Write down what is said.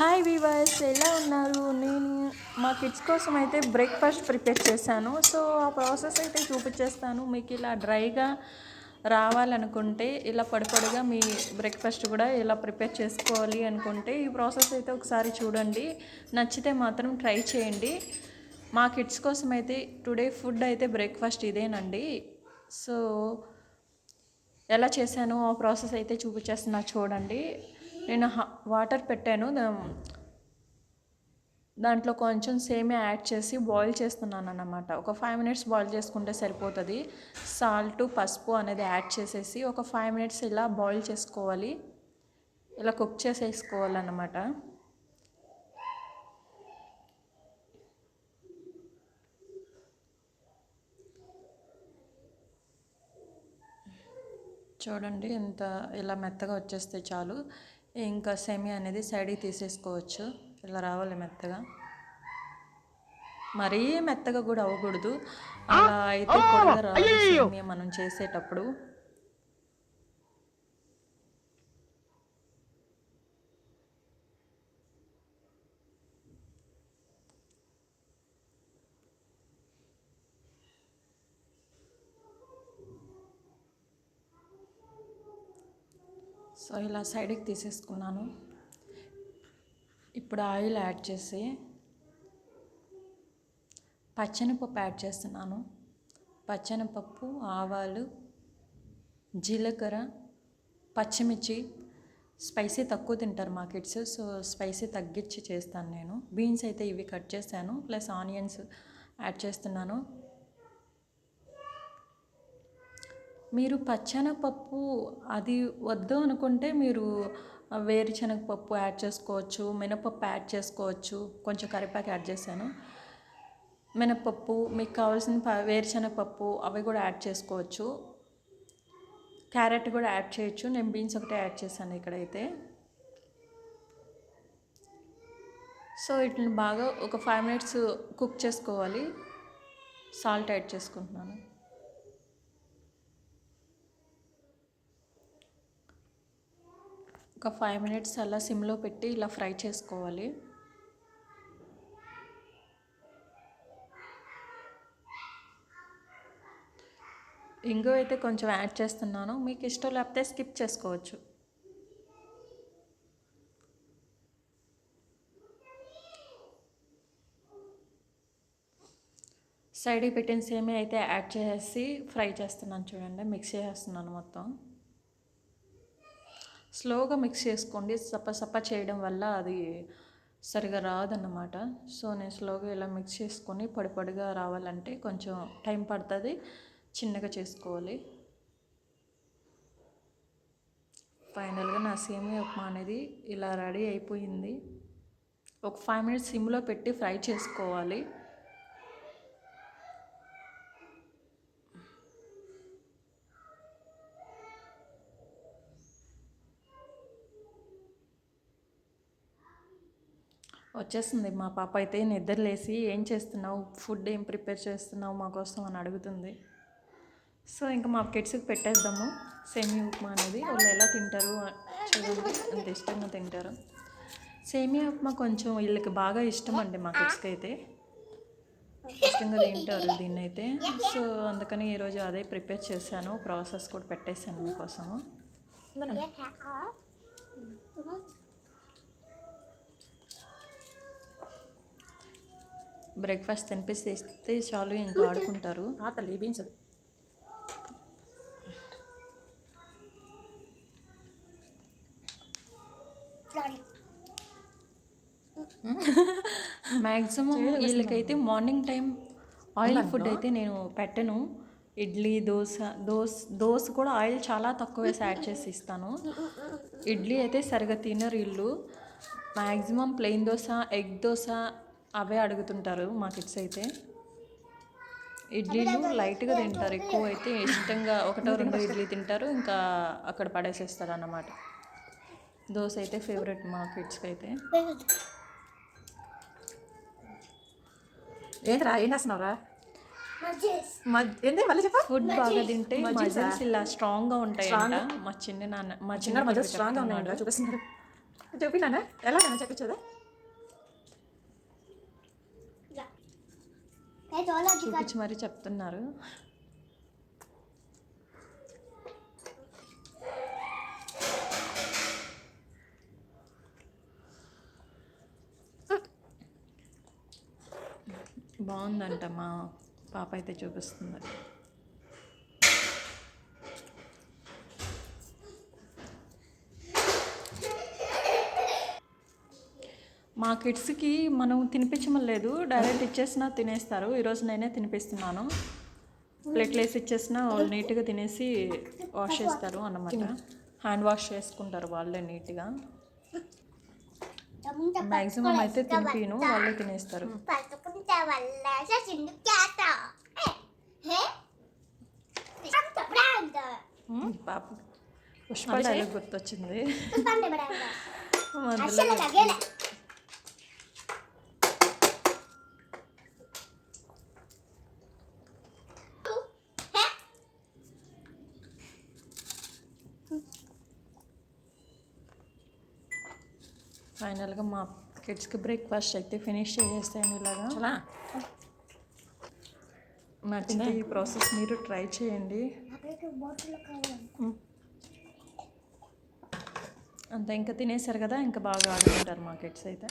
Hi weavers, ఎలా ఉన్నారు? నేను మా కిడ్స్ కోసం అయితే బ్రేక్ఫాస్ట్ ప్రిపేర్ చేశాను. సో ఆ ప్రాసెస్ అయితే చూపించేస్తాను. మీకు ఇలా డ్రైగా రావాలనుకుంటే, ఇలా పొడి పొడిగా మీ బ్రేక్ఫాస్ట్ కూడా ఇలా ప్రిపేర్ చేసుకోవాలి అనుకుంటే ఈ ప్రాసెస్ అయితే ఒకసారి చూడండి. నచ్చితే మాత్రం ట్రై చేయండి. మా కిడ్స్ కోసం అయితే టుడే ఫుడ్ అయితే బ్రేక్ఫాస్ట్ ఇదేనండి. సో ఎలా చేశానో ఆ ప్రాసెస్ అయితే చూపించేస్తున్నా చూడండి. నేను వాటర్ పెట్టాను, దాంట్లో కొంచెం సేమియా యాడ్ చేసి బాయిల్ చేస్తున్నాను అన్నమాట. ఒక 5 మినిట్స్ బాయిల్ చేసుకుంటే సరిపోతుంది. సాల్ట్, పసుపు అనేది యాడ్ చేసేసి ఒక 5 మినిట్స్ ఇలా బాయిల్ చేసుకోవాలి, ఇలా కుక్ చేసేసుకోవాలన్నమాట. చూడండి, ఎంత ఇలా మెత్తగా వచ్చేస్తే చాలు. ఇంకా సేమియా అనేది సైడ్కి తీసేసుకోవచ్చు. ఇలా రావాలి మెత్తగా, మరీ మెత్తగా కూడా అవ్వకూడదు. అలా అయితే కూడా రాదు సేమియా మనం చేసేటప్పుడు. సో ఇలా సైడ్కి తీసేసుకున్నాను. ఇప్పుడు ఆయిల్ యాడ్ చేసి పచ్చెనపప్పు యాడ్ చేస్తున్నాను. పచ్చెనపప్పు, ఆవాలు, జీలకర్ర, పచ్చిమిర్చి. స్పైసీ తక్కువ తింటారు మా కిడ్స్, సో స్పైసీ తగ్గించి చేస్తాను నేను. బీన్స్ అయితే ఇవి కట్ చేశాను, ప్లస్ ఆనియన్స్ యాడ్ చేస్తున్నాను. మీరు పచ్చెనపప్పు అది వద్దు అనుకుంటే మీరు వేరుశనగపప్పు యాడ్ చేసుకోవచ్చు, మినపప్పు యాడ్ చేసుకోవచ్చు. కొంచెం కరివేపాకు యాడ్ చేశాను. మినపప్పు, మీకు కావాల్సిన వేరుశనగపప్పు అవి కూడా యాడ్ చేసుకోవచ్చు. క్యారెట్ కూడా యాడ్ చేయొచ్చు. నేను బీన్స్ ఒకటే యాడ్ చేశాను ఇక్కడైతే. సో వీటిని బాగా ఒక 5 మినిట్స్ కుక్ చేసుకోవాలి. సాల్ట్ యాడ్ చేసుకుంటున్నాను. ఒక 5 మినిట్స్ అలా సిమ్లో పెట్టి ఇలా ఫ్రై చేసుకోవాలి. ఇంగువ అయితే కొంచెం యాడ్ చేస్తున్నాను, మీకు ఇష్టం లేకపోతే స్కిప్ చేసుకోవచ్చు. సైడ్కి పెట్టిన సేమియా అయితే యాడ్ చేసి ఫ్రై చేస్తున్నాను. చూడండి, మిక్స్ చేసేస్తున్నాను మొత్తం. స్లోగా మిక్స్ చేసుకోండి, సప్ప చేయడం వల్ల అది సరిగా రాదన్నమాట. సో నేను స్లోగా ఇలా మిక్స్ చేసుకొని పొడిగా రావాలంటే కొంచెం టైం పడుతుంది, చిన్నగా చేసుకోవాలి. ఫైనల్గా నా సేమియా ఉప్మా అనేది ఇలా రెడీ అయిపోయింది. ఒక 5 మినిట్స్ సిమ్లో పెట్టి ఫ్రై చేసుకోవాలి. వచ్చేస్తుంది మా పాప అయితే నిద్రలేసి, ఏం చేస్తున్నావు, ఫుడ్ ఏం ప్రిపేర్ చేస్తున్నావు మా కోసం అని అడుగుతుంది. సో ఇంకా మా కిడ్స్కి పెట్టేద్దాము సేమియా ఉప్మా అనేది. వాళ్ళు ఎలా తింటారు చూడండి, అంత ఇష్టంగా తింటారు. సేమియా ఉప్మా కొంచెం వీళ్ళకి బాగా ఇష్టం అండి, మా కిడ్స్కి అయితే ఇష్టంగా తింటారు దీన్ని అయితే. సో అందుకని ఈరోజు అదే ప్రిపేర్ చేశాను, ప్రాసెస్ కూడా పెట్టేశాను మీకోసము. బ్రేక్ఫాస్ట్ తినిపిస్తే చాలు, ఇంకా ఆడుకుంటారు. తల్లి బీన్స్ మ్యాక్సిమం వీళ్ళకైతే మార్నింగ్ టైం ఆయిల్ ఫుడ్ అయితే నేను పెట్టను. ఇడ్లీ, దోశ కూడా ఆయిల్ చాలా తక్కువ వేసి యాడ్ చేసి ఇస్తాను. ఇడ్లీ అయితే సరిగా తినరు వీళ్ళు. Maximum plain dosa, egg dosa అవే అడుగుతుంటారు మా కిడ్స్ అయితే. ఇడ్లీలు లైట్గా తింటారు, ఎక్కువ అయితే ఇష్టంగా 1-2 ఇడ్లీ తింటారు, ఇంకా అక్కడ పడేసేస్తారు అన్నమాట. దోశ అయితే ఫేవరెట్ మా కిడ్స్కి అయితే. ఏంట్రా, ఏం చేస్తున్నావురా? ఏంటి మళ్ళీ చెప్పా? ఫుడ్ బాగా తింటే మజిల్స్ ఇలా స్ట్రాంగ్గా ఉంటాయంట. మా చిన్న మజిల్స్ స్ట్రాంగ్గా ఉన్నాయంట చూపిస్తున్నారు. చూపినానా ఎలా చెప్పించదా చూపించి మరీ చెప్తున్నారు. బాగుందంట మా పాప అయితే చూపిస్తుంది. మా కిడ్స్కి మనం తినిపించమలేదు, డైరెక్ట్ ఇచ్చేసినా తినేస్తారు. ఈరోజు నేనే తినిపిస్తున్నాను. ప్లేట్లు వేసి ఇచ్చేసినా వాళ్ళు నీట్గా తినేసి వాష్ చేస్తారు అన్నమాట. హ్యాండ్ వాష్ చేసుకుంటారు వాళ్ళే నీట్గా. మ్యాక్సిమం అయితే తినిపిను, వాళ్ళే తినేస్తారు. పాప పుష్ప డైలాగ్ గుర్తొచ్చింది. ఫైనల్గా మా కిడ్స్కి బ్రేక్ఫాస్ట్ అయితే ఫినిష్ చేసేస్తాను ఇలాగా. నచ్చితే ఈ ప్రాసెస్ మీరు ట్రై చేయండి. అంతా ఇంకా తినేసారు కదా, ఇంకా బాగా ఆడుకుంటారు మా కిడ్స్ అయితే.